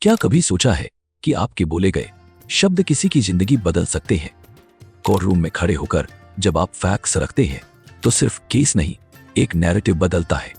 क्या कभी सोचा है कि आपके बोले गए शब्द किसी की जिंदगी बदल सकते हैं? कोर्ट रूम में खड़े होकर जब आप फैक्ट्स रखते हैं तो सिर्फ केस नहीं, एक नैरेटिव बदलता है।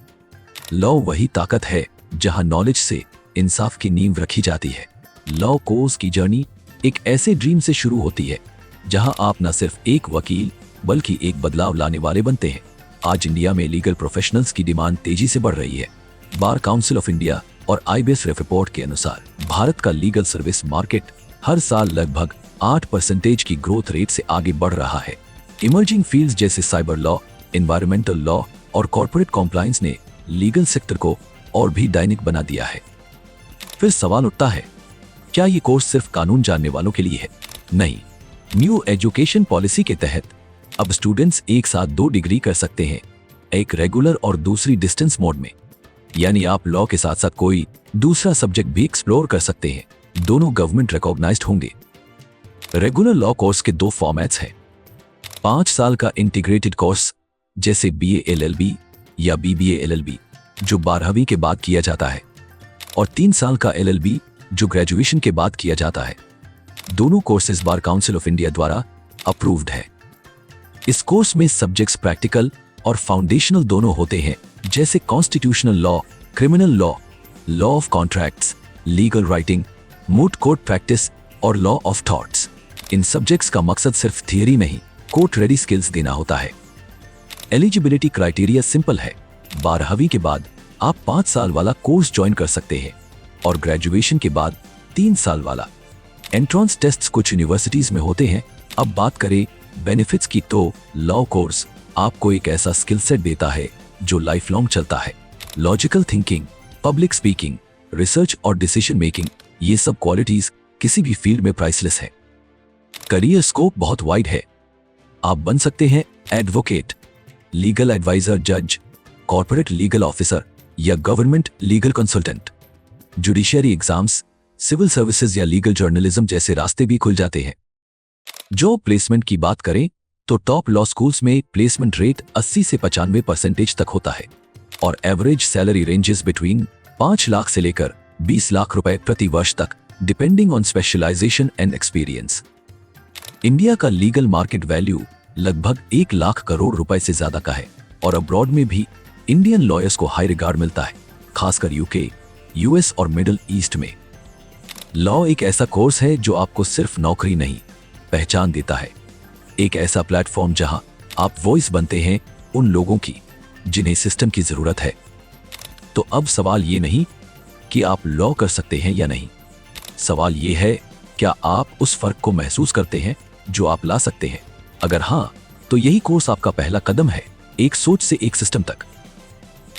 लॉ वही ताकत है जहां नॉलेज से इंसाफ की नींव रखी जाती है। लॉ कोर्स की जर्नी एक ऐसे ड्रीम से शुरू होती है जहां आप न सिर्फ एक वकील बल्कि एक बदलाव लाने वाले बनते हैं। आज इंडिया में लीगल प्रोफेशनल्स की डिमांड तेजी से बढ़ रही है। बार काउंसिल ऑफ इंडिया और IBS रिपोर्ट के अनुसार भारत का लीगल सर्विस मार्केट हर साल लगभग 8% की ग्रोथ रेट से आगे बढ़ रहा है। इमर्जिंग फील्ड्स जैसे साइबर लॉ, एनवायरमेंटल लॉ और कॉर्पोरेट कॉम्प्लायंस ने लीगल सेक्टर को और भी डायनिक बना दिया है। फिर सवाल उठता है, क्या ये कोर्स सिर्फ कानून जानने वालों के लिए है? नहीं। न्यू एजुकेशन पॉलिसी के तहत अब स्टूडेंट्स एक साथ 2 डिग्री कर सकते हैं, एक रेगुलर और दूसरी डिस्टेंस मोड में। यानी आप लॉ के साथ साथ कोई दूसरा सब्जेक्ट भी एक्सप्लोर कर सकते हैं। दोनों गवर्नमेंट रिकॉग्नाइज्ड होंगे। रेगुलर लॉ कोर्स के 2 फॉर्मेट्स हैं। 5 साल का इंटीग्रेटेड कोर्स जैसे BA LLB या BBA LLB जो 12वीं के बाद किया जाता है, और 3 साल का LLB जो ग्रेजुएशन के बाद किया जाता है। दोनों courses bar council of India द्वारा अप्रूव्ड है। इस कोर्स में सब्जेक्ट्स प्रैक्टिकल और फाउंडेशनल दोनों होते हैं, जैसे constitutional law, criminal law, law of contracts, legal writing, moot court practice और लॉ ऑफ थॉट्स। इन सब्जेक्ट्स का मकसद सिर्फ थियरी नहीं, कोर्ट रेडी स्किल्स देना होता है। एलिजिबिलिटी क्राइटेरिया सिंपल है। 12वीं के बाद आप 5 साल वाला कोर्स ज्वाइन कर सकते हैं और ग्रेजुएशन के बाद 3 साल वाला। एंट्रेंस टेस्ट्स कुछ यूनिवर्सिटीज में होते हैं। अब बात करें बेनिफिट्स की तो लॉ कोर्स आपको एक ऐसा स्किल सेट देता है जो लाइफ लॉन्ग चलता है। Logical thinking, public speaking, research और डिसीजन मेकिंग, ये सब क्वालिटीज किसी भी फील्ड में प्राइसलेस है। करियर स्कोप बहुत वाइड है। आप बन सकते हैं एडवोकेट, लीगल एडवाइजर, जज, कॉर्पोरेट लीगल ऑफिसर या government legal consultant. Judiciary exams, civil services या लीगल जर्नलिज्म जैसे रास्ते भी खुल जाते हैं। जॉब प्लेसमेंट की बात करें तो टॉप लॉ स्कूल्स में प्लेसमेंट रेट 80 से 95% तक होता है और average salary ranges between 5 lakh से लेकर 20 लाख रुपए प्रति वर्ष तक, depending on specialisation and experience. India का लीगल मार्केट वैल्यू लगभग 1 लाख करोड़ रुपए से ज्यादा का है और अब्रॉड में भी इंडियन लॉयर्स को हाई रिगार्ड मिलता है, खासकर UK, US और मिडिल ईस्ट में। लॉ एक ऐसा कोर्स है जो आपको सिर्फ नौकरी नहीं, पहचान देता है। एक ऐसा प्लेटफॉर्म जहां आप वॉइस बनते हैं उन लोगों की जिन्हें सिस्टम की जरूरत है। तो अब सवाल ये नहीं कि आप लॉ कर सकते हैं या नहीं, सवाल ये है क्या आप उस फर्क को महसूस करते हैं जो आप ला सकते हैं। अगर हां, तो यही कोर्स आपका पहला कदम है एक सोच से एक सिस्टम तक।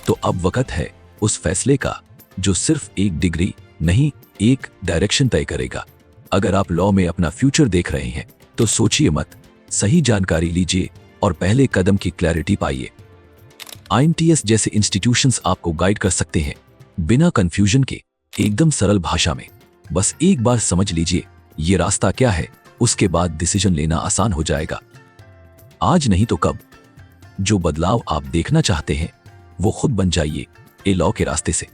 तो अब वक्त है उस फैसले का जो सिर्फ एक डिग्री नहीं, एक डायरेक्शन तय करेगा। अगर आप लॉ में अपना फ्यूचर देख रहे हैं तो सोचिए मत, सही जानकारी लीजिए और पहले कदम की क्लैरिटी पाइए। IMTS जैसे इंस्टीट्यूशंस आपको गाइड कर सकते हैं बिना कंफ्यूजन के, एकदम सरल भाषा में। बस एक बार समझ लीजिए ये रास्ता क्या है, उसके बाद डिसीजन लेना आसान हो जाएगा। आज नहीं तो कब। जो बदलाव आप देखना चाहते हैं वो खुद बन जाइए ए लॉ के रास्ते से।